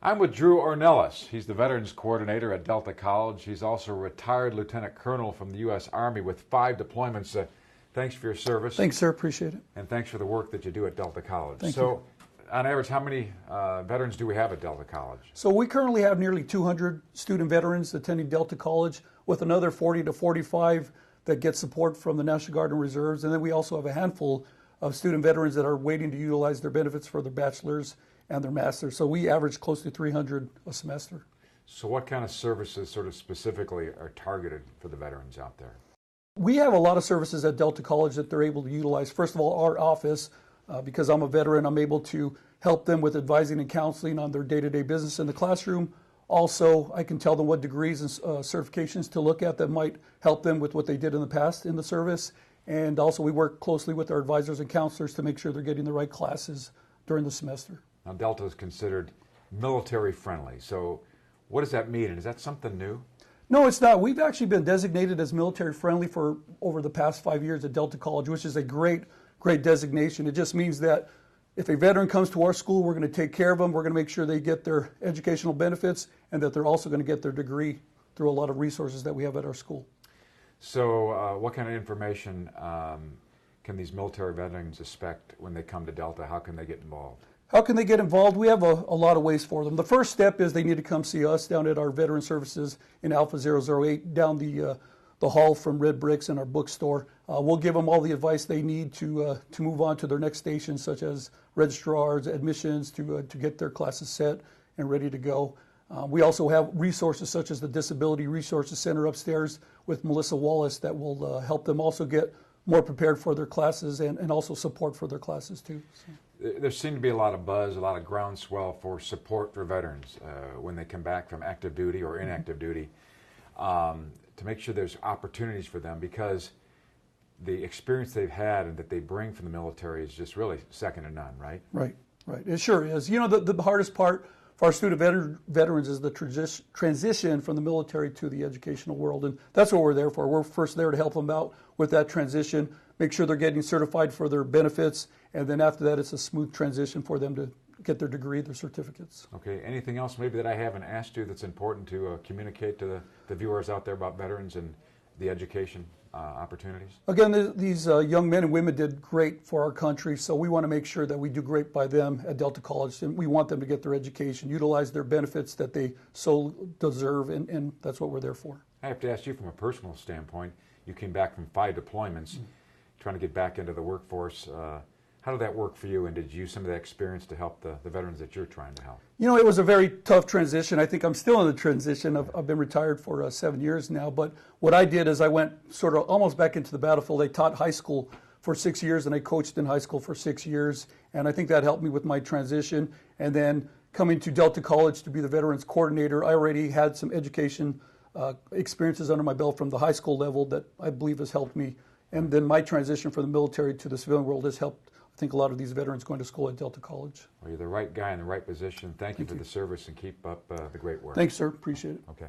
I'm with Drew Ornelas. He's the Veterans Coordinator at Delta College. He's also a retired Lieutenant Colonel from the U.S. Army with 5 deployments. Thanks for your service. Thanks, sir. Appreciate it. And thanks for the work that you do at Delta College. Thank you. On average, how many veterans do we have at Delta College? So we currently have nearly 200 student veterans attending Delta College, with another 40 to 45 that get support from the National Guard and Reserves. And then we also have a handful of student veterans that are waiting to utilize their benefits for their bachelor's and their master's. So we average close to 300 a semester. So what kind of services sort of specifically are targeted for the veterans out there? We have a lot of services at Delta College that they're able to utilize. First of all, our office, because I'm a veteran, I'm able to help them with advising and counseling on their day-to-day business in the classroom. Also, I can tell them what degrees and certifications to look at that might help them with what they did in the past in the service. And also, we work closely with our advisors and counselors to make sure they're getting the right classes during the semester. Now, Delta is considered military friendly. So what does that mean? And is that something new? No, it's not. We've actually been designated as military friendly for over the past 5 years at Delta College, which is a great designation. It just means that if a veteran comes to our school, we're going to take care of them. We're going to make sure they get their educational benefits and that they're also going to get their degree through a lot of resources that we have at our school. So what kind of information can these military veterans expect when they come to Delta? How can they get involved? How can they get involved? We have a lot of ways for them. The first step is they need to come see us down at our Veteran Services in Alpha 008, down the hall from Red Bricks in our bookstore. We'll give them all the advice they need to move on to their next station, such as registrars, admissions, to get their classes set and ready to go. We also have resources such as the Disability Resources Center upstairs with Melissa Wallace that will help them also get more prepared for their classes and also support for their classes too. So. There seemed to be a lot of buzz, a lot of groundswell for support for veterans when they come back from active duty or inactive duty, to make sure there's opportunities for them, because the experience they've had and that they bring from the military is just really second to none, right? Right. It sure is. You know, the hardest part for our student veterans is the transition from the military to the educational world, and that's what we're there for. We're first there to help them out with that transition, make sure they're getting certified for their benefits, and then after that it's a smooth transition for them to get their degree, their certificates. Okay, anything else maybe that I haven't asked you that's important to communicate to the viewers out there about veterans and the education opportunities? Again, these young men and women did great for our country, so we want to make sure that we do great by them at Delta College, and we want them to get their education, utilize their benefits that they so deserve, and that's what we're there for. I have to ask you from a personal standpoint, you came back from 5 deployments, trying to get back into the workforce. How did that work for you, and did you use some of that experience to help the veterans that you're trying to help? You know, it was a very tough transition. I think I'm still in the transition. I've been retired for 7 years now, but what I did is I went sort of almost back into the battlefield. I taught high school for 6 years, and I coached in high school for 6 years, and I think that helped me with my transition. And then coming to Delta College to be the Veterans Coordinator, I already had some education experiences under my belt from the high school level that I believe has helped me. And then my transition from the military to the civilian world has helped, I think, a lot of these veterans going to school at Delta College. Well, you're the right guy in the right position. Thank you for the service, and keep up the great work. Thanks, sir. Appreciate it. Okay.